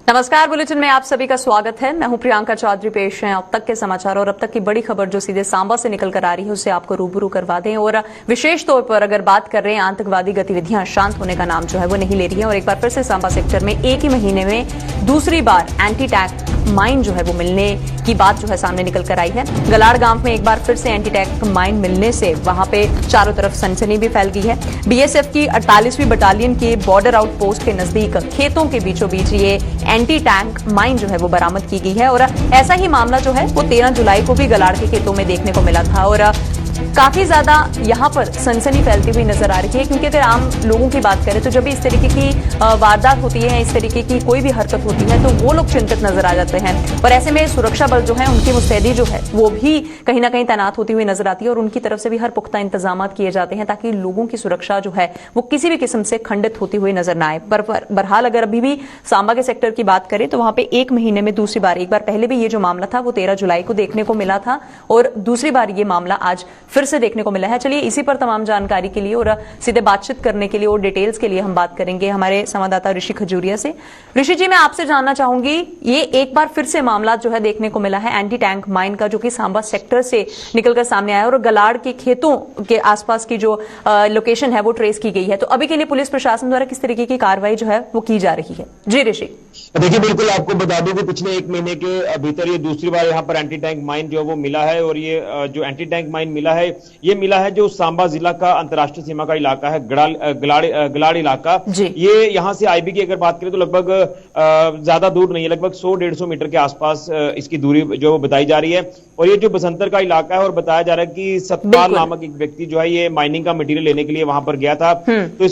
नमस्कार, बुलेटिन में आप सभी का स्वागत है। मैं हूं प्रियंका चौधरी। पेश है अब तक के समाचार और अब तक की बड़ी खबर जो सीधे सांबा से निकल कर आ रही है उसे आपको रूबरू करवा दें। और विशेष तौर पर अगर बात कर रहे हैं, आतंकवादी गतिविधियां शांत होने का नाम जो है वो नहीं ले रही है और एक बार फिर से सांबा सेक्टर में एक ही महीने में दूसरी बार एंटी टैंक माइन जो है वो मिलने की बात जो है सामने निकल कर आई है। गलाड़ गांव में एक बार फिर से एंटी टैंक माइन मिलने से वहां पे चारों तरफ सनसनी भी फैल गई है। बीएसएफ की 48वीं बटालियन के बॉर्डर आउटपोस्ट के नजदीक खेतों के बीचों बीच ये एंटी टैंक माइन जो है वो बरामद की गई है और ऐसा ही मामला जो है वो 13 जुलाई को भी गलाड़ के खेतों में देखने को मिला था और काफी ज्यादा यहां पर सनसनी फैलती हुई नजर आ रही है। क्योंकि अगर आम लोगों की बात करें तो जब भी इस तरीके की वारदात होती है, इस तरीके की कोई भी हरकत होती है तो वो लोग चिंतित नजर आ जाते हैं और ऐसे में सुरक्षा बल जो है उनकी मुस्तैदी जो है वो भी कहीं ना कहीं तैनात होती हुई नजर आती है और उनकी तरफ से भी हर पुख्ता इंतजाम किए जाते हैं ताकि लोगों की सुरक्षा जो है वो किसी भी किस्म से खंडित होती हुई नजर ना आए। बहरहाल अगर अभी भी सांबा के सेक्टर की बात करें तो वहां पे एक महीने में दूसरी बार, एक बार पहले भी ये जो मामला था वो 13 जुलाई को देखने को मिला था और दूसरी बार ये मामला आज फिर से देखने को मिला है। चलिए इसी पर तमाम जानकारी के लिए और सीधे बातचीत करने के लिए और डिटेल्स के लिए हम बात करेंगे हमारे संवाददाता ऋषि खजूरिया से। ऋषि जी, मैं आपसे जानना चाहूंगी, ये एक बार फिर से मामला जो है देखने को मिला है एंटी टैंक माइन का, जो कि सांबा सेक्टर से निकलकर सामने आया और गलाड़ के खेतों के आसपास की जो लोकेशन है वो ट्रेस की गई है। तो अभी के लिए पुलिस प्रशासन द्वारा किस तरीके की कार्रवाई जो है वो की जा रही है? जी ऋषि। देखिए, बिल्कुल आपको बता दूं कि पिछले एक महीने के भीतर ये दूसरी बार यहाँ पर एंटी टैंक माइन जो है वो मिला है और ये जो एंटी टैंक माइन मिला है ये मिला है जो सांबा जिला का अंतर्राष्ट्रीय सीमा का इलाका है, गलाड़ इलाका। ये यहाँ से आईबी की अगर बात करें तो लगभग ज्यादा दूर नहीं है, लगभग 100-150 मीटर के आसपास इसकी दूरी जो वो बताई जा रही है। और ये जो बसंतर का इलाका है और बताया जा रहा है कि सतपाल नामक एक व्यक्ति जो है ये माइनिंग का मटेरियल लेने के लिए वहां पर गया था। तो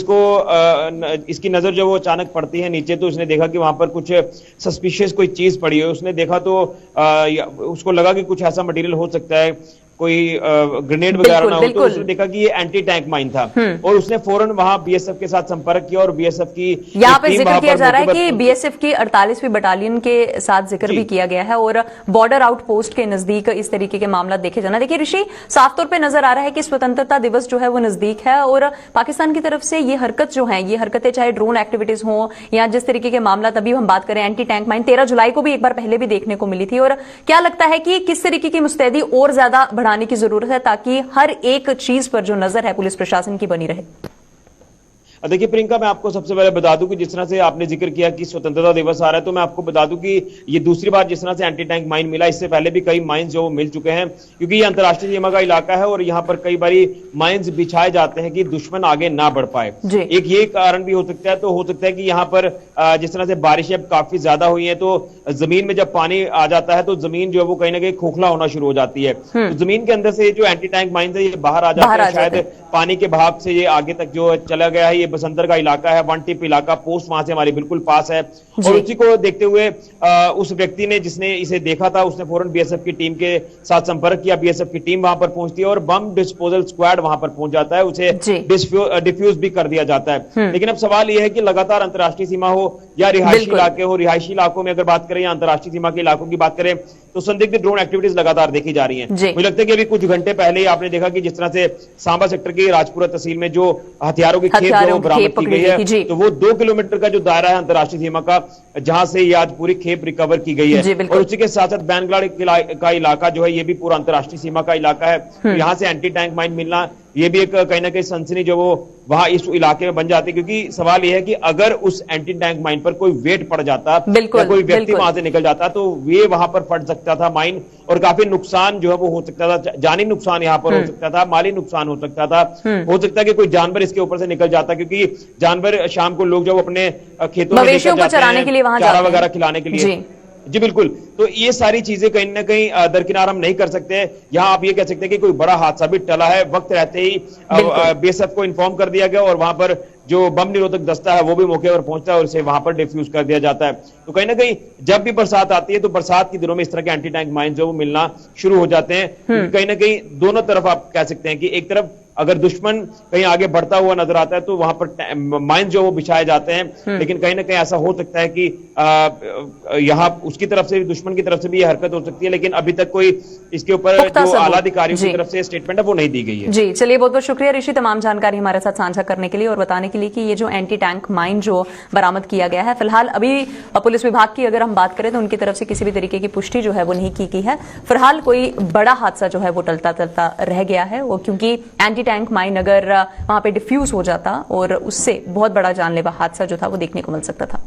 इसकी नजर जो वो अचानक पड़ती है नीचे, तो उसने देखा कि वहां पर कुछ सस्पिशियस कोई चीज पड़ी है। उसने देखा तो उसको लगा कि कुछ ऐसा मटेरियल हो सकता है, कोई ग्रेनेड वगैरह ना हो, तो उसने देखा कि ये एंटी टैंक माइन था और उसने फौरन वहां बीएसएफ के साथ संपर्क किया और बीएसएफ की यहाँ पे जिक्र किया जा रहा है कि बीएसएफ की 48वीं बटालियन के साथ जिक्र भी किया गया है और बॉर्डर आउटपोस्ट के नजदीक इस तरीके के मामला देखे जाना। देखिए ऋषि, साफ तौर पर नजर आ रहा है कि स्वतंत्रता दिवस जो है वो नजदीक है और पाकिस्तान की तरफ से ये हरकत जो है, ये हरकतें चाहे ड्रोन एक्टिविटीज हो या जिस तरीके के मामला, तभी हम बात करें एंटी टैंक माइन 13 जुलाई को भी एक बार पहले भी देखने को मिली थी। और क्या लगता है कि किस तरीके की मुस्तैदी और ज्यादा बढ़ाने की जरूरत है ताकि हर एक चीज पर जो नजर है पुलिस प्रशासन की बनी रहे? देखिए प्रियंका, मैं आपको सबसे पहले बता दूं कि जिस तरह से आपने जिक्र किया कि स्वतंत्रता दिवस आ रहा है, तो मैं आपको बता दूं कि ये दूसरी बार जिस तरह से एंटी टैंक माइन मिला, इससे पहले भी कई माइंस जो मिल चुके हैं क्योंकि ये अंतर्राष्ट्रीय सीमा का इलाका है और यहाँ पर कई बारी माइंस बिछाए जाते हैं कि दुश्मन आगे ना बढ़ पाए। एक ये कारण भी हो सकता है। तो हो सकता है कि यहाँ पर जिस तरह से बारिशें अब काफी ज्यादा हुई है तो जमीन में जब पानी आ जाता है तो जमीन जो है वो कहीं ना कहीं खोखला होना शुरू हो जाती है। तो जमीन के अंदर से जो एंटी टैंक माइंस है ये बाहर आ जाते हैं, शायद पानी के बहाव से ये आगे तक जो चला गया है। ये बसंतर का इलाका है, वन टिप इलाका, पोस्ट वहां से हमारे बिल्कुल पास है और उसी को देखते हुए उस व्यक्ति ने जिसने इसे देखा था उसने फौरन बीएसएफ की टीम के साथ संपर्क किया। बीएसएफ की टीम वहां पर पहुंचती है और बम डिस्पोजल स्क्वाड वहां पर पहुंच जाता है, उसे डिफ्यूज भी कर दिया जाता है। लेकिन अब सवाल यह है कि लगातार अंतर्राष्ट्रीय सीमा हो या रिहायशी इलाके हो, रिहायशी इलाकों में अगर बात करें या अंतर्राष्ट्रीय सीमा के इलाकों की बात करें तो संदिग्ध ड्रोन एक्टिविटीज लगातार देखी जा रही हैं। मुझे लगता है कि अभी कुछ घंटे पहले ही आपने देखा कि जिस तरह से सांबा सेक्टर की राजपुरा तहसील में जो हथियारों की खेप जो बरामद की गई है, तो वो 2 किलोमीटर का जो दायरा है अंतर्राष्ट्रीय सीमा का, जहां से ये आज पूरी खेप रिकवर की गई है। और उसी के साथ साथ बैनगलाड़ का इलाका जो है ये भी पूरा अंतर्राष्ट्रीय सीमा का इलाका है। तो यहाँ से एंटी टैंक माइन मिलना ये भी एक कहीं ना कहीं सनसनी जो वो वहां इस इलाके में बन जाती है। क्योंकि सवाल यह है कि अगर उस एंटी टैंक माइन पर कोई वेट पड़ जाता या कोई व्यक्ति वहां से निकल जाता तो ये वहां पर फट सकता था माइन और काफी नुकसान जो है वो हो सकता था। जानी नुकसान यहाँ पर हो सकता था, माली नुकसान हो सकता था, हो सकता है कि कोई जानवर इसके ऊपर से निकल जाता क्योंकि जानवर शाम को लोग जो अपने खेतों में लेकर जाते हैं चारा वगैरह खिलाने के लिए। जी बिल्कुल। तो ये सारी चीजें कहीं ना कहीं दरकिनार हम नहीं कर सकते। यहाँ आप ये कह सकते हैं कि कोई बड़ा हादसा भी टला है, वक्त रहते ही बीएसएफ को इन्फॉर्म कर दिया गया और वहां पर जो बम निरोधक दस्ता है वो भी मौके पर पहुंचता है और इसे वहां पर डिफ्यूज कर दिया जाता है। तो कहीं ना कहीं जब भी बरसात आती है तो बरसात के दिनों में इस तरह के एंटी टैंक माइन जो वो मिलना शुरू हो जाते हैं। कहीं ना कहीं दोनों तरफ आप कह सकते हैं कि एक तरफ अगर दुश्मन कहीं आगे बढ़ता हुआ नजर आता है तो वहां पर माइन जो वो बिछाए जाते हैं, लेकिन कहीं ना कहीं ऐसा हो सकता है कि यहाँ उसकी तरफ से, दुश्मन की तरफ से भी ये हरकत हो सकती है, लेकिन अभी तक कोई इसके ऊपर जो आला अधिकारियों की तरफ से स्टेटमेंट है वो नहीं दी गई है। जी, चलिए बहुत बहुत शुक्रिया ऋषि तमाम जानकारी हमारे साथ साझा करने के लिए और बताने के लिए कि ये जो एंटी टैंक माइन जो बरामद किया गया है, फिलहाल अभी पुलिस विभाग की अगर हम बात करें तो उनकी तरफ से किसी भी तरीके की पुष्टि जो है वो नहीं की गई है। फिलहाल कोई बड़ा हादसा जो है वो टलता टलता रह गया है, वो क्योंकि एंटी टैंक माइन अगर वहां पे डिफ्यूज हो जाता और उससे बहुत बड़ा जानलेवा हादसा जो था वो देखने को मिल सकता था।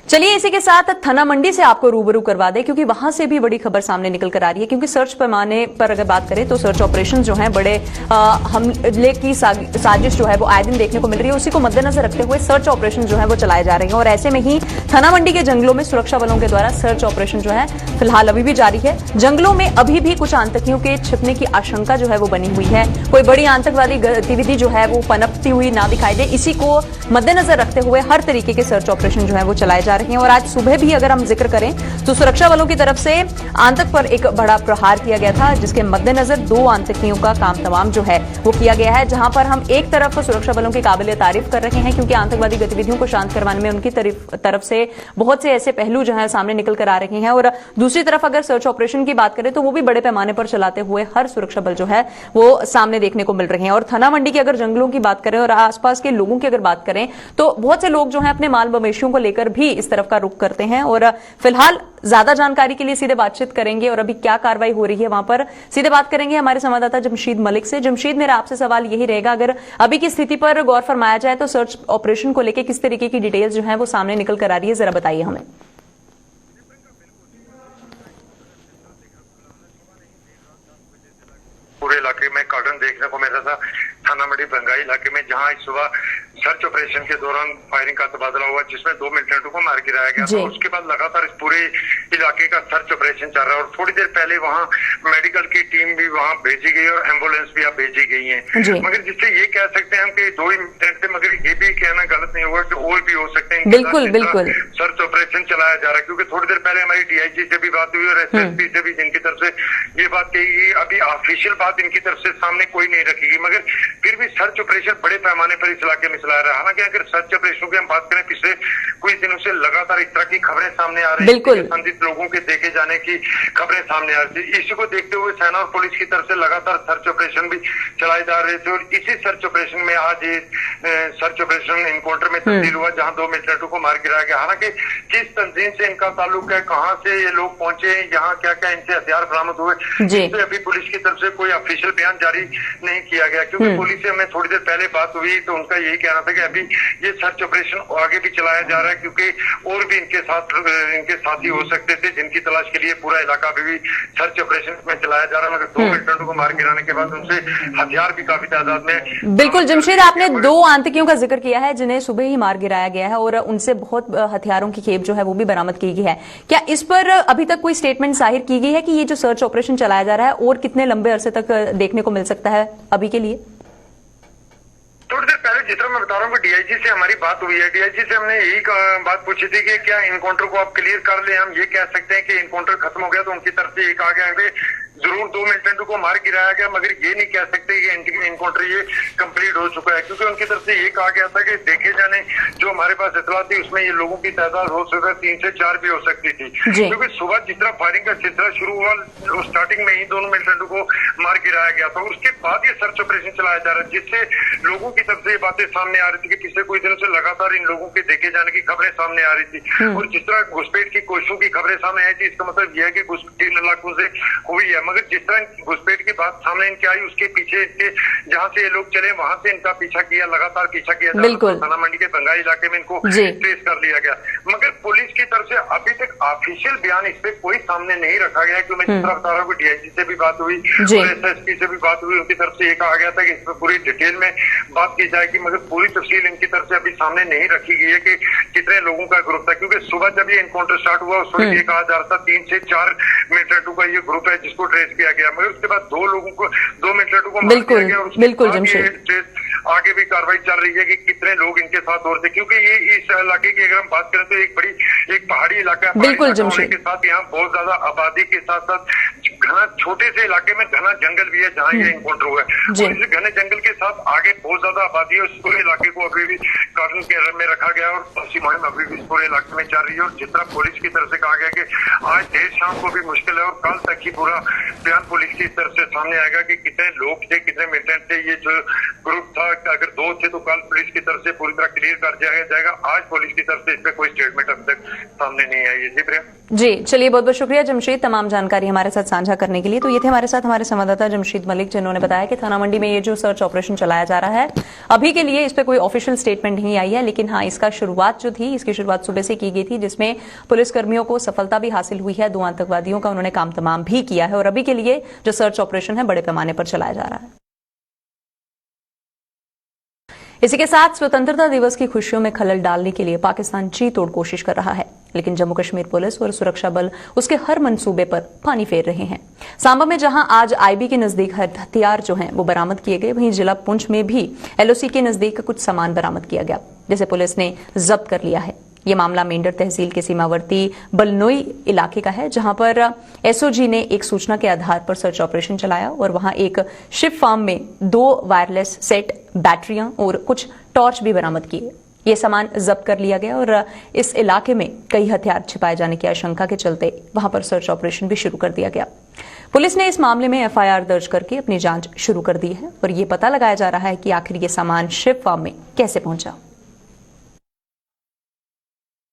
चलिए इसी के साथ थना मंडी से आपको रूबरू करवा दें, क्योंकि वहां से भी बड़ी खबर सामने निकल कर आ रही है। क्योंकि सर्च पैमाने पर अगर बात करें तो सर्च ऑपरेशन जो है बड़े हमले की साजिश जो है वो आए दिन देखने को मिल रही है। उसी को मद्देनजर रखते हुए सर्च ऑपरेशन जो है वो चलाए जा रहे हैं और ऐसे में ही थना मंडी के जंगलों में सुरक्षा बलों के द्वारा सर्च ऑपरेशन जो है फिलहाल अभी भी जारी है। जंगलों में अभी भी कुछ आतंकियों के छिपने की आशंका जो है वो बनी हुई है। कोई बड़ी आतंकवादी गतिविधि जो है वो पनपती हुई ना दिखाई दे, इसी को मद्देनजर रखते हुए हर तरीके के सर्च ऑपरेशन जो है वो चलाए जा रहे हैं। और आज सुबह भी अगर हम जिक्र करें तो सुरक्षा बलों की तरफ से आतंक पर एक बड़ा प्रहार किया गया था, जिसके मद्देनजर 2 आतंकियों का काम तमाम जो है वो किया गया है। जहां पर हम एक तरफ सुरक्षा बलों की काबिले तारीफ कर रहे हैं क्योंकि आतंकवादी गतिविधियों को शांत करवाने में उनकी तरफ से बहुत से ऐसे पहलू जो है सामने निकल कर आ रहे हैं, और दूसरी तरफ अगर सर्च ऑपरेशन की बात करें तो वो भी बड़े पैमाने पर चलाते हुए हर सुरक्षा बल जो है वो सामने देखने को मिल रहे हैं। और थना मंडी की अगर जंगलों की बात करें और आसपास के लोगों की अगर बात करें तो बहुत से लोग जो है अपने माल मवेशियों को लेकर भी इस तरफ का रुख करते हैं। और फिलहाल ज्यादा जानकारी के लिए सीधे बातचीत करेंगे और अभी क्या कार्रवाई हो रही है वहां पर सीधे बात करेंगे हमारे संवाददाता जमशीद मलिक से। जमशीद, मेरा आपसे सवाल यही रहेगा, अगर अभी की स्थिति पर गौर फरमाया जाए तो सर्च ऑपरेशन को लेकर किस तरीके की डिटेल्स जो है वो सामने निकल कर आ रही है, जरा बताइए हमें। पूरे इलाके में कार्डन देखने को मिल रहा था। थाना मंडी बंगाई इलाके में जहां इस सुबह सर्च ऑपरेशन के दौरान फायरिंग का तबादला हुआ जिसमें 2 मिलिटेंटों को मार गिराया गया था। उसके बाद लगातार इस पूरे इलाके का सर्च ऑपरेशन चल रहा है और थोड़ी देर पहले वहां मेडिकल की टीम भी वहां भेजी गई और एम्बुलेंस भी अब भेजी गई है। मगर जिससे ये कह सकते हैं हम कि 2 ही मिलिटेंट थे, मगर ये भी कहना गलत नहीं होगा कि और भी हो सकते हैं। बिल्कुल सर्च ऑपरेशन चलाया जा रहा है क्योंकि थोड़ी देर पहले हमारी डीआईजी से भी बात हुई और एसएसपी से भी, जिनकी तरफ से ये बात कही गई। अभी ऑफिशियल बात इनकी तरफ से सामने कोई नहीं रखी गई, मगर फिर भी सर्च ऑपरेशन बड़े पैमाने पर इस इलाके में चलाया रहा है। हालांकि अगर सर्च ऑपरेशन की हम बात करें, पिछले कुछ दिनों से लगातार इस तरह की खबरें सामने आ रही है, संदिग्ध लोगों के देखे जाने की खबरें सामने आ रही थी। इसी को देखते हुए सेना और पुलिस की तरफ से लगातार सर्च ऑपरेशन भी चलाए जा रहे थे और इसी सर्च ऑपरेशन में आज सर्च ऑपरेशन इनकाउंटर में तब्दील हुआ जहां 2 मिलिटेंटों को मार गिराया गया। हालांकि किस तंजीम से इनका ताल्लुक है, कहां से ये लोग पहुंचे, यहाँ क्या क्या इनसे हथियार बरामद हुए, इससे अभी पुलिस की तरफ से कोई ऑफिशियल बयान जारी नहीं किया गया। क्योंकि पुलिस से हमें थोड़ी देर पहले बात हुई तो उनका यही कहना था कि अभी ये सर्च ऑपरेशन आगे भी चलाया जा रहा है क्योंकि और भी इनके साथी हो सकते थे जिनकी तलाश के लिए पूरा इलाका अभी भी सर्च ऑपरेशन में चलाया जा रहा है। मगर 2 मिलिटेंटों को मार गिराने के बाद उनसे हथियार भी काफी तादाद में। बिल्कुल जमशेद, आपने 2 आतंकियों का जिक्र किया है जिन्हें सुबह ही मार गिराया गया है और उनसे बहुत हथियारों की खेप जो है वो भी बरामद की गई है। क्या इस पर अभी तक कोई स्टेटमेंट जाहिर की गई है कि ये जो सर्च ऑपरेशन चलाया जा रहा है और कितने लंबे अरसे तक देखने को मिल सकता है अभी के लिए? थोड़ी देर पहले जितना मैं बता रहा हूँ कि डीआईजी से हमारी बात हुई है। डीआईजी से हमने यही बात पूछी थी कि क्या इनकाउंटर को आप क्लियर कर ले। हम ये कह सकते हैं कि इनकाउंटर खत्म हो गया, तो उनकी तरफ से ये कहा गया कि जरूर 2 मिलिटेंटों को मार गिराया गया, मगर ये नहीं कह सकते कि इनकाउंटर ये कंप्लीट हो चुका है क्योंकि उनकी तरफ से ये कहा गया था कि देखे जाने जो हमारे पास इतला थी उसमें ये लोगों की तादाद हो सकता 3 से 4 भी हो सकती थी। क्योंकि सुबह जिस तरह फायरिंग का सिलसिला शुरू हुआ स्टार्टिंग में ही 2 मिलिटेंटों को मार गिराया गया था। उसके बाद ये सर्च ऑपरेशन चलाया जा रहा है जिससे लोगों की तरफ से ये बातें सामने आ रही थी कि पिछले कुछ दिनों से लगातार इन लोगों के देखे जाने की खबरें सामने आ रही थी और जिस तरह घुसपैठ की कोशिशों की खबरें सामने आई थी, इसका मतलब यह है कि घुसपैठ इन इलाकों से हुई है। मगर जिस तरह घुसपैठ की बात सामने इनके आई उसके पीछे इनके जहां से ये लोग चले वहां से इनका पीछा किया, लगातार पीछा किया जा रहा है। थाना मंडी के बंगाई इलाके में इनको ट्रेस कर लिया गया, मगर पुलिस की तरफ से अभी तक ऑफिशियल बयान इस पे कोई सामने नहीं रखा गया। क्यों मैं जिस तरह बता रहा हूँ डीआईजी से भी बात हुई और एसएसपी से भी बात हुई, उनकी तरफ से ये कहा गया था कि इस पर पूरी डिटेल में बात की जाएगी, मगर पूरी तफसील इनकी तरफ से अभी सामने नहीं रखी गई है कि कितने लोगों का ग्रुप था। क्योंकि सुबह जब ये इनकाउंटर स्टार्ट हुआ उस वक्त ये कहा जा रहा था 3 से 4 मिलिटेंटों का ये ग्रुप है जिसको ट्रेस किया गया, मगर उसके बाद 2 मिलिटेंटों को बिल्कुल जमशेद आगे भी कार्रवाई चल रही है कि कितने लोग इनके साथ और थे, क्योंकि ये इस इलाके की अगर हम बात करें तो एक पहाड़ी इलाका है। बिल्कुल पहाड़ी होने के साथ यहाँ बहुत ज्यादा आबादी के साथ साथ घना छोटे से इलाके में घना जंगल भी है जहाँ ये इनकाउंटर हुआ है। और इस घने जंगल के साथ आगे बहुत ज्यादा आबादी है। उस पूरे इलाके को अभी भी कानून के अंडर में रखा गया और तलाशी मुहिम अभी भी इस पूरे इलाके में चल रही है। और जिस तरह पुलिस की तरफ से कहा गया कि आज देर शाम को भी मुश्किल है और कल तक ही पूरा बयान पुलिस की तरफ से सामने आएगा कि कितने लोग थे, कितने मिलिटेंट थे। ये जो ग्रुप था अगर 2 थे तो कल पुलिस की तरफ से पूरी तरह क्लियर कर दिया जाएगा। आज पुलिस की तरफ से इस पर कोई स्टेटमेंट अब तक सामने नहीं आई है। जी प्रिया जी, चलिए बहुत बहुत शुक्रिया जमशेद तमाम जानकारी हमारे साथ साझा करने के लिए। तो ये थे हमारे साथ हमारे संवाददाता जमशेद मलिक, जिन्होंने बताया कि थाना मंडी में ये जो सर्च ऑपरेशन चलाया जा रहा है अभी के लिए इस पे कोई ऑफिशियल स्टेटमेंट नहीं आई है, लेकिन हाँ इसका शुरुआत जो थी इसकी शुरुआत सुबह से की गई थी, जिसमें पुलिसकर्मियों को सफलता भी हासिल हुई है। 2 आतंकवादियों का उन्होंने काम तमाम भी किया है और अभी के लिए जो सर्च ऑपरेशन है बड़े पैमाने पर चलाया जा रहा है। इसी के साथ स्वतंत्रता दिवस की खुशियों में खलल डालने के लिए पाकिस्तान जी तोड़ कोशिश कर रहा है, लेकिन जम्मू कश्मीर पुलिस और सुरक्षा बल उसके हर मंसूबे पर पानी फेर रहे हैं। सांबा में जहां आज आईबी के नजदीक हथियार जो हैं वो बरामद किए गए, वहीं जिला पुंछ में भी एलओसी के नजदीक कुछ सामान बरामद किया गया, जिसे पुलिस ने जब्त कर लिया है। ये मामला मेंढर तहसील के सीमावर्ती बलनोई इलाके का है, जहां पर एसओजी ने एक सूचना के आधार पर सर्च ऑपरेशन चलाया और वहां एक शिप फार्म में 2 वायरलेस सेट, बैटरियां और कुछ टॉर्च भी बरामद किए। ये सामान जब्त कर लिया गया और इस इलाके में कई हथियार छिपाए जाने की आशंका के चलते वहां पर सर्च ऑपरेशन भी शुरू कर दिया गया। पुलिस ने इस मामले में एफआईआर दर्ज करके अपनी जांच शुरू कर दी है और ये पता लगाया जा रहा है कि आखिर ये सामान शिप फार्म में कैसे पहुंचा।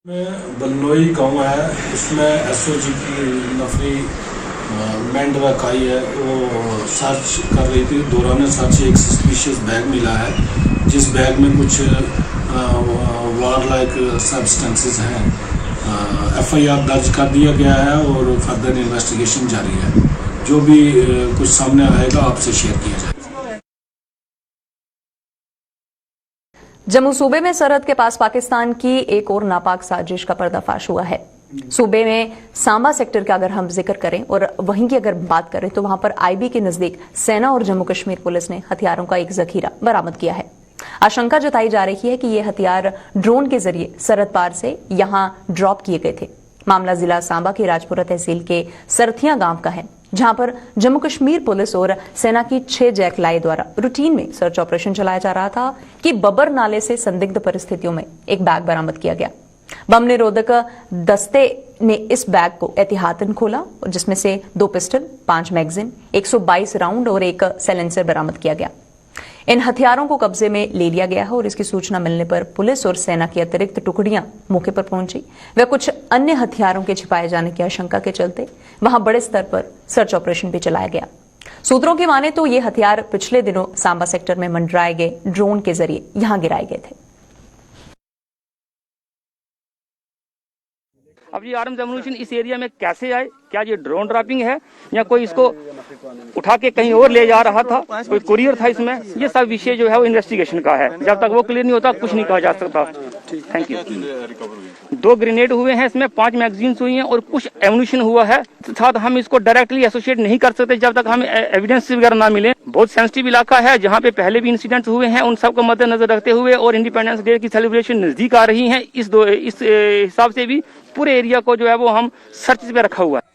बलनोई गांव है, उसमें एसओजी की नफरी मेंढरा काई है, वो सर्च कर रही थी। दौरान सर्च एक सस्पिशियस बैग मिला है, जिस बैग में कुछ वार लाइक सब्सटेंसेस हैं। एफआईआर दर्ज कर दिया गया है और फर्दर इन्वेस्टिगेशन जारी है। जो भी कुछ सामने आएगा आपसे शेयर किया जाएगा। जम्मू सूबे में सरहद के पास पाकिस्तान की एक और नापाक साजिश का पर्दाफाश हुआ है। सूबे में सांबा सेक्टर का अगर हम जिक्र करें और वहीं की अगर बात करें तो वहां पर आईबी के नजदीक सेना और जम्मू कश्मीर पुलिस ने हथियारों का एक जखीरा बरामद किया है। आशंका जताई जा रही है कि ये हथियार ड्रोन के जरिए सरहद पार से यहां ड्रॉप किए गए थे। मामला जिला सांबा के राजपुरा तहसील के सरथिया गांव का है, जहां पर जम्मू कश्मीर पुलिस और सेना की 6 जैक लाई द्वारा रूटीन में सर्च ऑपरेशन चलाया जा रहा था कि बबर नाले से संदिग्ध परिस्थितियों में एक बैग बरामद किया गया। बम निरोधक दस्ते ने इस बैग को एहतियातन खोला, जिसमें से 2 पिस्टल, 5 मैगजीन, 122 राउंड और एक साइलेंसर बरामद किया गया। इन हथियारों को कब्जे में ले लिया गया है और इसकी सूचना मिलने पर पुलिस और सेना की अतिरिक्त टुकड़ियां मौके पर पहुंची। व कुछ अन्य हथियारों के छिपाए जाने की आशंका के चलते वहां बड़े स्तर पर सर्च ऑपरेशन भी चलाया गया। सूत्रों की माने तो ये हथियार पिछले दिनों सांबा सेक्टर में मंडराए गए ड्रोन के जरिए यहां गिराए गए थे। अब ये आर्म्स एम्यूनिशन इस एरिया में कैसे आए? क्या ये ड्रोन ड्रॉपिंग है या कोई इसको उठा के कहीं और ले जा रहा था, कोई कुरियर था इसमें? ये सब विषय जो है वो इन्वेस्टिगेशन का है। जब तक वो क्लियर नहीं होता कुछ नहीं कहा जा सकता। Thank you. 2 ग्रेनेड हुए हैं, इसमें 5 मैगजीन हुई हैं और कुछ एम्यूनिशन हुआ है। साथ हम इसको डायरेक्टली एसोसिएट नहीं कर सकते जब तक हमें एविडेंस वगैरह ना मिले। बहुत सेंसिटिव इलाका है, जहाँ पे पहले भी इंसिडेंट्स हुए हैं, उन सबको मद्देनजर रखते हुए और इंडिपेंडेंस डे की सेलिब्रेशन नजदीक आ रही है, इस हिसाब से भी पूरे एरिया को जो है वो हम सर्च पे रखा हुआ है।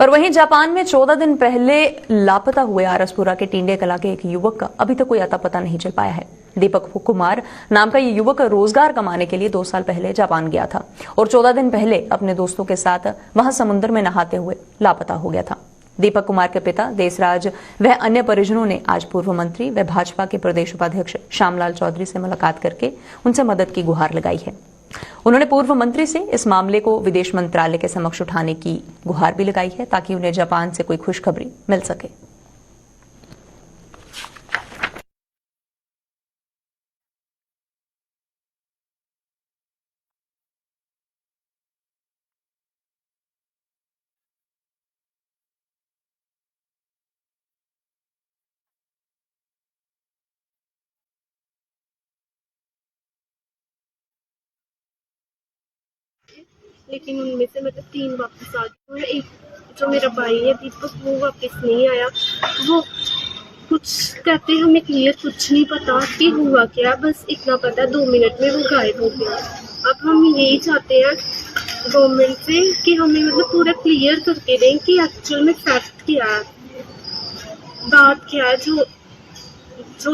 और वहीं जापान में 14 दिन पहले लापता हुए आरसपुरा के टिंडे कला के एक युवक का अभी तक कोई अता पता नहीं चल पाया है। दीपक कुमार नाम का ये युवक रोजगार कमाने के लिए 2 साल पहले जापान गया था और 14 दिन पहले अपने दोस्तों के साथ वहां समुद्र में नहाते हुए लापता हो गया था। दीपक कुमार के पिता देसराज व अन्य परिजनों ने आज पूर्व मंत्री व भाजपा के प्रदेश उपाध्यक्ष श्यामलाल चौधरी से मुलाकात करके उनसे मदद की गुहार लगाई है। उन्होंने पूर्व मंत्री से इस मामले को विदेश मंत्रालय के समक्ष उठाने की गुहार भी लगाई है, ताकि उन्हें जापान से कोई खुशखबरी मिल सके। लेकिन उनमें से मतलब 3 वापस आ गए और एक जो मेरा भाई है दीपक वो वापस नहीं आया। वो कुछ कहते हैं हमें क्लियर कुछ नहीं पता कि हुआ क्या, बस इतना पता 2 मिनट में वो गायब हो गया। अब हम यही चाहते हैं गवर्नमेंट से कि हमें मतलब पूरा क्लियर करके दें कि एक्चुअल में फैक्ट क्या है, बात क्या है, जो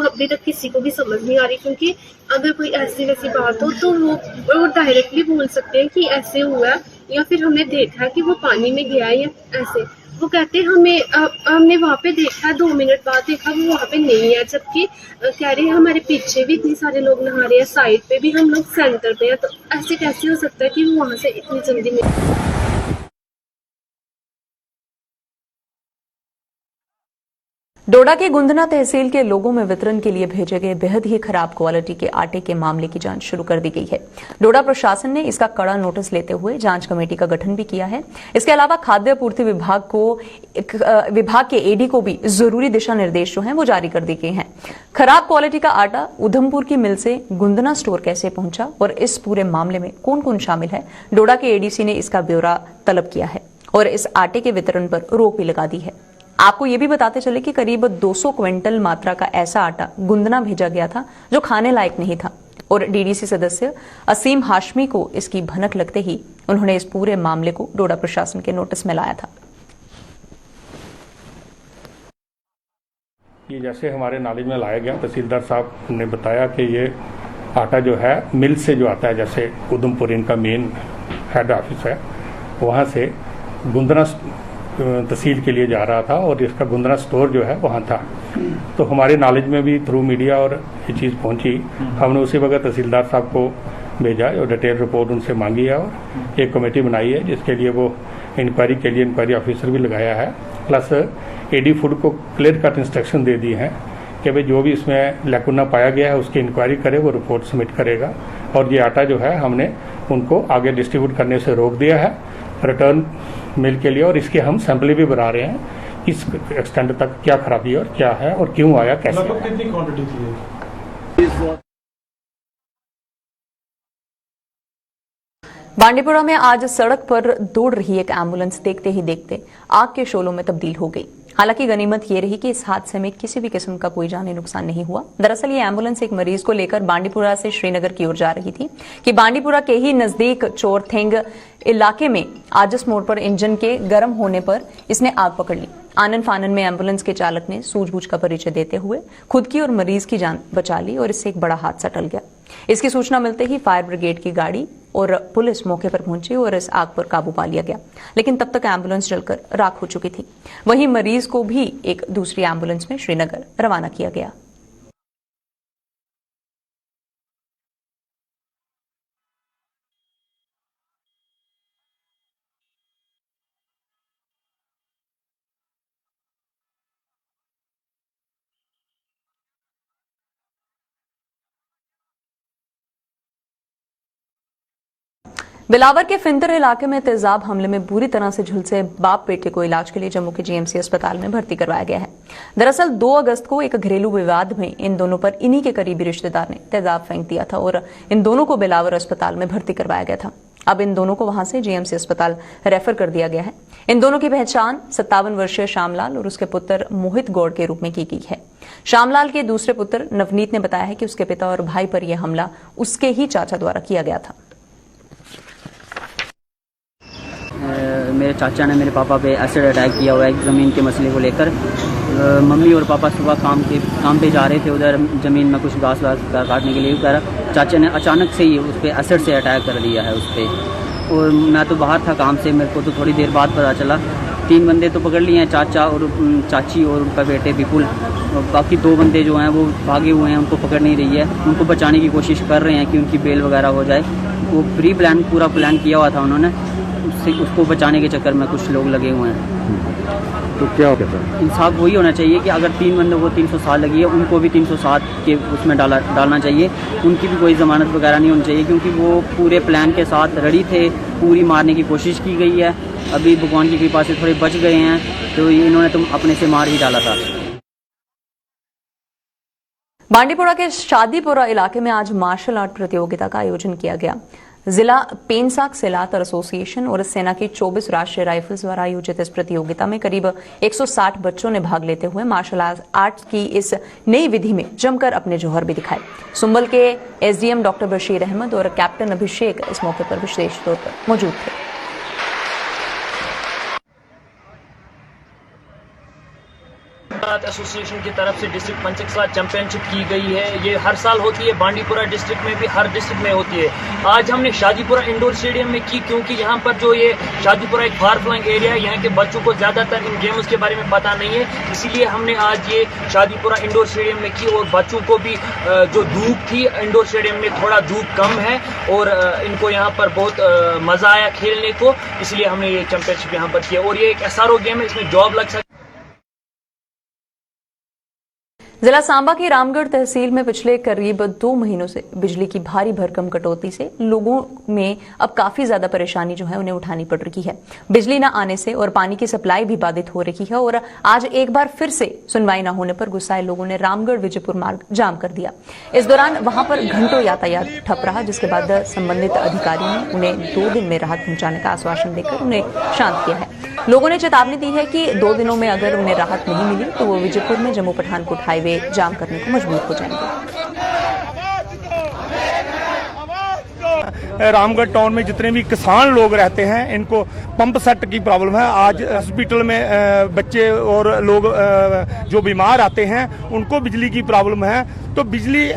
अभी तक किसी को भी समझ नहीं आ रही। क्योंकि अगर कोई ऐसी वैसी बात हो तो वो डायरेक्टली बोल सकते हैं कि ऐसे हुआ है, या फिर हमने देखा है कि वो पानी में गया है या ऐसे। वो कहते हैं हमने वहाँ पे देखा, 2 मिनट बाद देखा वो वहाँ पे नहीं है, जबकि कह रहे हैं हमारे पीछे भी इतने सारे लोग नहा रहे हैं, साइड पे भी हम लोग सेंटर पे हैं, तो ऐसे कैसे हो सकता है कि वो वहाँ से इतनी जल्दी डोडा के गुंदना तहसील के लोगों में वितरण के लिए भेजे गए बेहद ही खराब क्वालिटी के आटे के मामले की जांच शुरू कर दी गई है। डोडा प्रशासन ने इसका कड़ा नोटिस लेते हुए जांच कमेटी का गठन भी किया है। इसके अलावा खाद्य आपूर्ति विभाग के एडी को भी जरूरी दिशा निर्देश जो हैं वो जारी कर दिए गए हैं। खराब क्वालिटी का आटा उधमपुर की मिल से गुंदना स्टोर कैसे पहुंचा और इस पूरे मामले में कौन कौन शामिल है, डोडा के एडीसी ने इसका ब्यौरा तलब किया है और इस आटे के वितरण पर रोक भी लगा दी है। आपको ये भी बताते चले कि करीब 200 क्विंटल मात्रा का ऐसा आटा गुंदना भेजा गया था जो खाने लायक नहीं था और डीडीसी सदस्य असीम हाशमी को इसकी भनक लगते ही उन्होंने इस पूरे मामले को डोडा प्रशासन के नोटिस में लाया था। ये जैसे हमारे नॉलेज में लाया गया, तहसीलदार साहब ने बताया कि ये आटा जो है मिल से जो आता है, जैसे उधमपुर इनका मेन हेड ऑफिस है, वहाँ से गुंदना तहसील के लिए जा रहा था और इसका गुंदना स्टोर जो है वहाँ था। तो हमारे नॉलेज में भी थ्रू मीडिया और ये चीज़ पहुँची, हमने उसी वक्त तहसीलदार साहब को भेजा और डिटेल रिपोर्ट उनसे मांगी है और एक कमेटी बनाई है जिसके लिए वो इंक्वायरी के लिए इंक्वायरी ऑफिसर भी लगाया है। प्लस एडी फूड को क्लियर कट इंस्ट्रक्शन दे दी हैं कि भाई जो भी इसमें लैकुना पाया गया है उसकी इंक्वायरी करे, वो रिपोर्ट सबमिट करेगा। और ये आटा जो है हमने उनको आगे डिस्ट्रीब्यूट करने से रोक दिया है रिटर्न मिल के लिए, और इसके हम सैंपल भी बना रहे हैं इस एक्सटेंड तक क्या खराबी है और क्या है और क्यों आया, कैसे आया। कितनी क्वांटिटी थी? बांडीपुरा में आज सड़क पर दौड़ रही एक एम्बुलेंस देखते ही देखते आग के शोलों में तब्दील हो गई। हालांकि गनीमत ये रही कि इस हादसे में किसी भी किस्म का कोई जानी नुकसान नहीं हुआ। दरअसल ये एम्बुलेंस एक मरीज को लेकर बांडीपुरा से श्रीनगर की ओर जा रही थी कि बांडीपुरा के ही नजदीक चोरथेंग इलाके में आजस मोड़ पर इंजन के गर्म होने पर इसने आग पकड़ ली। आनन फानन में एम्बुलेंस के चालक ने सूझबूझ का परिचय देते हुए खुद की और मरीज की जान बचा ली और इससे एक बड़ा हादसा टल गया। इसकी सूचना मिलते ही फायर ब्रिगेड की गाड़ी और पुलिस मौके पर पहुंची और इस आग पर काबू पा लिया गया, लेकिन तब तक एम्बुलेंस जलकर राख हो चुकी थी। वहीं मरीज को भी एक दूसरी एम्बुलेंस में श्रीनगर रवाना किया गया। बिलावर के फिंतर इलाके में तेजाब हमले में बुरी तरह से झुलसे बाप बेटे को इलाज के लिए जम्मू के जीएमसी अस्पताल में भर्ती करवाया गया है। दरअसल 2 अगस्त को एक घरेलू विवाद में इन दोनों पर इन्हीं के करीबी रिश्तेदार ने तेजाब फेंक दिया था और इन दोनों को बिलावर अस्पताल में भर्ती करवाया गया था। अब इन दोनों को वहां से जीएमसी अस्पताल रेफर कर दिया गया है। इन दोनों की पहचान 57 वर्षीय श्यामलाल और उसके पुत्र मोहित गौड़ के रूप में की गई है। श्यामलाल के दूसरे पुत्र नवनीत ने बताया है कि उसके पिता और भाई पर यह हमला उसके ही चाचा द्वारा किया गया था। मेरे चाचा ने मेरे पापा पे एसिड अटैक किया हुआ है ज़मीन के मसले को लेकर। मम्मी और पापा सुबह काम पे जा रहे थे, उधर ज़मीन में कुछ घास वास काटने के लिए कर चाचा ने अचानक से ही उस पर एसिड से अटैक कर दिया है उस पर। और मैं तो बाहर था काम से, मेरे को तो थोड़ी देर बाद पता चला। 3 बंदे तो पकड़ लिए हैं, चाचा और चाची और उनका बेटे विपुल। बाकी 2 बंदे जो हैं वो भागे हुए हैं, उनको पकड़ नहीं रही है। उनको बचाने की कोशिश कर रहे हैं कि उनकी बेल वगैरह हो जाए। वो पूरा प्लान किया हुआ था उन्होंने, उसको बचाने के चक्कर में कुछ लोग लगे हुए हैं। तो क्या होता है? इंसाफ वही होना चाहिए कि अगर 3 बंदों को 307 लगी है, उनको भी 307 के उसमें डालना चाहिए। उनकी भी कोई जमानत वगैरह नहीं होनी चाहिए, क्योंकि वो पूरे प्लान के साथ रेडी थे। पूरी मारने की कोशिश की गई है, अभी भगवान की कृपा से थोड़े बच गए हैं, तो इन्होंने तो अपने से मार ही डाला था। बांडीपुरा के शादीपुरा इलाके में आज मार्शल आर्ट प्रतियोगिता का आयोजन किया गया। जिला पेंसाक सेलातर एसोसिएशन और सेना की 24 राष्ट्रीय राइफल्स द्वारा आयोजित इस प्रतियोगिता में करीब 160 बच्चों ने भाग लेते हुए मार्शल आर्ट्स की इस नई विधि में जमकर अपने जौहर भी दिखाए। सुंबल के एसडीएम डॉक्टर बशीर अहमद और कैप्टन अभिषेक इस मौके पर विशेष तौर पर मौजूद थे। एसोसिएशन की तरफ से डिस्ट्रिक्ट पंचक साथ चैंपियनशिप की गई है। ये हर साल होती है, बांडीपुरा डिस्ट्रिक्ट में भी, हर डिस्ट्रिक्ट में होती है। आज हमने शादीपुरा इंडोर स्टेडियम में की, क्योंकि यहाँ पर जो ये शादीपुरा एक फार फ्लंग एरिया है, यहाँ के बच्चों को ज्यादातर इन गेम्स के बारे में पता नहीं है, इसीलिए हमने आज ये शादीपुरा इंडोर स्टेडियम में की। और बच्चों को भी जो धूप थी इंडोर स्टेडियम में, थोड़ा धूप कम है और इनको यहाँ पर बहुत मजा आया खेलने को, इसलिए हमने ये चैंपियनशिप यहाँ पर किया। और ये एक SRO गेम है, इसमें जॉब लग सकती है। जिला सांबा की रामगढ़ तहसील में पिछले करीब 2 महीनों से बिजली की भारी भरकम कटौती से लोगों में अब काफी ज्यादा परेशानी जो है उन्हें उठानी पड़ रही है। बिजली न आने से और पानी की सप्लाई भी बाधित हो रही है और आज एक बार फिर से सुनवाई न होने पर गुस्साए लोगों ने रामगढ़ विजयपुर मार्ग जाम कर दिया। इस दौरान वहां पर घंटों यातायात ठप रहा, जिसके बाद संबंधित अधिकारियों ने उन्हें 2 दिन में राहत पहुंचाने का आश्वासन देकर उन्हें शांत किया है। लोगों ने चेतावनी दी है कि 2 दिनों में अगर उन्हें राहत नहीं मिली तो वो विजयपुर में जम्मू पठानकोट हाईवे जाम करने को मजबूर हो जाएंगे। रामगढ़ टाउन में जितने भी किसान लोग रहते हैं, इनको पंप सेट की प्रॉब्लम है। आज हॉस्पिटल में बच्चे और लोग जो बीमार आते हैं उनको बिजली की प्रॉब्लम है। तो बिजली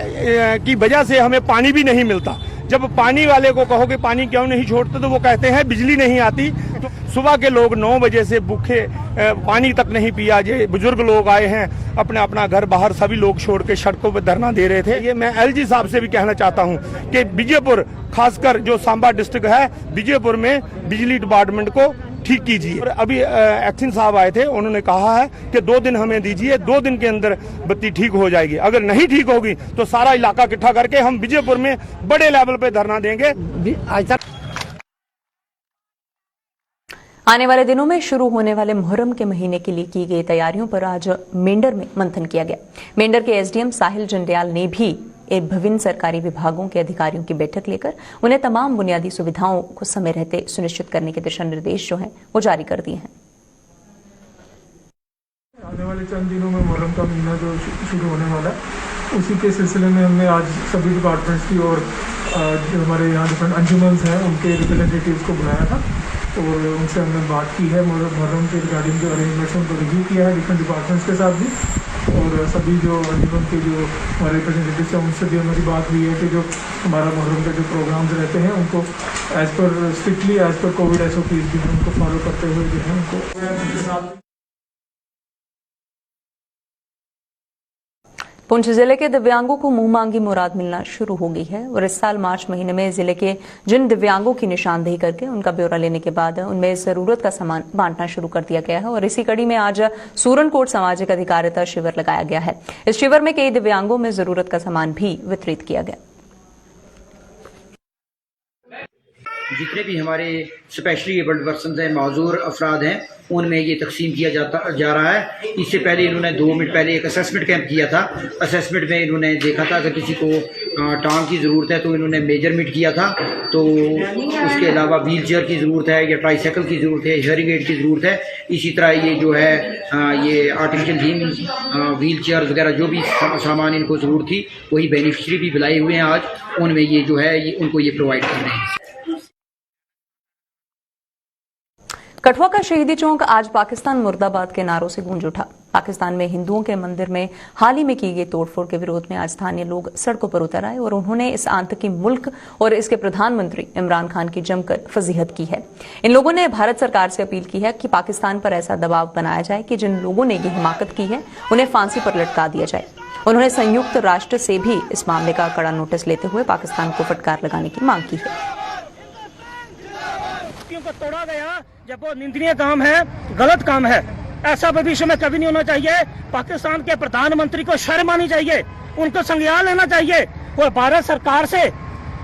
की वजह से हमें पानी भी नहीं मिलता। जब पानी वाले को कहो कि पानी क्यों नहीं छोड़ते तो वो कहते हैं बिजली नहीं आती। तो सुबह के लोग 9 बजे से भूखे पानी तक नहीं पिया। ये बुजुर्ग लोग आए हैं, अपना अपना घर बाहर सभी लोग छोड़ के सड़कों पर धरना दे रहे थे। ये मैं LG साहब से भी कहना चाहता हूँ कि विजयपुर, खासकर जो सांबा डिस्ट्रिक्ट है, विजयपुर में बिजली डिपार्टमेंट को ठीक कीजिए। और अभी एक्शन साहब आए थे, उन्होंने कहा है कि 2 दिन हमें दीजिए, 2 दिन के अंदर बत्ती ठीक हो जाएगी। अगर नहीं ठीक होगी तो सारा इलाका इकट्ठा करके हम विजयपुर में बड़े लेवल पे धरना देंगे। आने वाले दिनों में शुरू होने वाले मुहर्रम के महीने के लिए की गई तैयारियों पर आज मेंढर में मंथन किया गया। मेंढर के एसडीएम साहिल जंडियाल ने भी विभिन्न सरकारी विभागों के अधिकारियों की बैठक लेकर उन्हें तमाम बुनियादी सुविधाओं को समय रहते सुनिश्चित करने के दिशा निर्देश जो हैं वो जारी कर दिए हैं। आने वाले चंद दिनों में मुहर्रम का महीना जो शुरू होने वाला है, उसी के सिलसिले में हमने आज सभी डिपार्टमेंट्स की और जो हमारे यहाँ डिफरेंट अंजुमन हैं उनके रिप्रेजेंटेटिव्स को बुलाया था और उनसे हमने बात की है। मुहर्रम के रिगार्डिंग जो अरेंजमेंट्स उनको रिव्यू किया है डिफरेंट डिपार्टमेंट्स के साथ भी, और सभी जो अंजुमन के जो हमारे रिप्रेजेंटेटिव्स हैं उनसे भी हमारी बात हुई है कि जो हमारा मुहर्रम के जो प्रोग्राम्स रहते हैं उनको strictly as per Covid SOPs भी हैं उनको फॉलो करते हुए जो है उनको। पुंछ जिले के दिव्यांगों को मुंह मांगी मुराद मिलना शुरू हो गई है और इस साल मार्च महीने में जिले के जिन दिव्यांगों की निशानदेही करके उनका ब्यौरा लेने के बाद उनमें जरूरत का सामान बांटना शुरू कर दिया गया है। और इसी कड़ी में आज सूरनकोट सामाजिक अधिकारिता शिविर लगाया गया है। इस शिविर में कई दिव्यांगों में जरूरत का सामान भी वितरित किया गया। जितने भी हमारे स्पेशली एबल्ड पर्सन हैं, माजूर अफराद हैं, उनमें ये तकसीम किया जा रहा है। इससे पहले इन्होंने 2 मिनट पहले एक असेसमेंट कैंप किया था। असेसमेंट में इन्होंने देखा था अगर किसी को टांग की ज़रूरत है तो इन्होंने मेजरमेंट किया था। तो उसके अलावा व्हील चेयर की ज़रूरत है या ट्राईसाइकिल की ज़रूरत है, हियरिंग एड की ज़रूरत है। इसी तरह ये जो है ये आर्टिफिशियल लिम्ब, व्हील चेयर वगैरह जो भी सामान इनको ज़रूरत थी वही बेनिफिशरी भी बुलाए हुए हैं आज, उनमें ये जो है उनको ये प्रोवाइड कर रहे हैं। कठुआ का शहीदी चौक आज पाकिस्तान मुर्दाबाद के नारों से गूंज उठा। पाकिस्तान में हिंदुओं के मंदिर में हाल ही में की गई तोड़फोड़ के विरोध में आज स्थानीय लोग सड़कों पर उतर आए और उन्होंने इस आतंकी मुल्क और इसके प्रधानमंत्री इमरान खान की जमकर फजीहत की है। इन लोगों ने भारत सरकार से अपील की है कि पाकिस्तान पर ऐसा दबाव बनाया जाए कि जिन लोगों ने ये हिमाकत की है उन्हें फांसी पर लटका दिया जाए। उन्होंने संयुक्त राष्ट्र से भी इस मामले का कड़ा नोटिस लेते हुए पाकिस्तान को फटकार लगाने की मांग की है। को तोड़ा गया जब वो निंदनीय काम है, गलत काम है, ऐसा भविष्य में कभी नहीं होना चाहिए। पाकिस्तान के प्रधानमंत्री को शर्म आनी चाहिए, उनको संज्ञान लेना चाहिए। वो भारत सरकार से,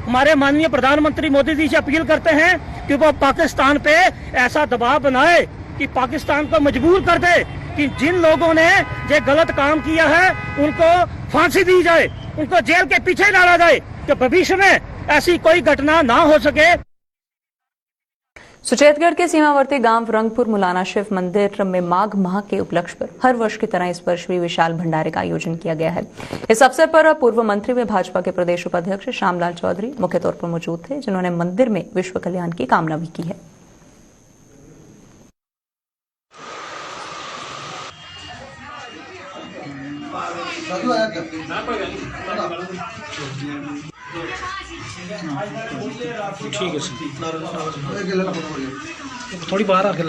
हमारे माननीय प्रधानमंत्री मोदी जी से अपील करते हैं कि वो पाकिस्तान पे ऐसा दबाव बनाए कि पाकिस्तान को मजबूर कर दे कि जिन लोगों ने ये गलत काम किया है उनको फांसी दी जाए, उनको जेल के पीछे डाला जाए, कि भविष्य में ऐसी कोई घटना ना हो सके। सुचेतगढ़ के सीमावर्ती गांव रंगपुर मुलाना शिव मंदिर में माघ माह के उपलक्ष्य पर हर वर्ष की तरह इस वर्ष भी विशाल भंडारे का आयोजन किया गया है। इस अवसर पर पूर्व मंत्री व भाजपा के प्रदेश उपाध्यक्ष श्यामलाल चौधरी मुख्य तौर पर मौजूद थे, जिन्होंने मंदिर में विश्व कल्याण की कामना भी की है। ठीक है सर, थोड़ी बाहर आके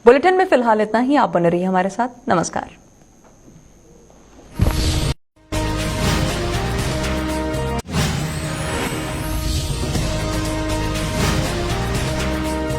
बुलेटिन में फिलहाल इतना ही। आप बने रहिए हमारे साथ। नमस्कार।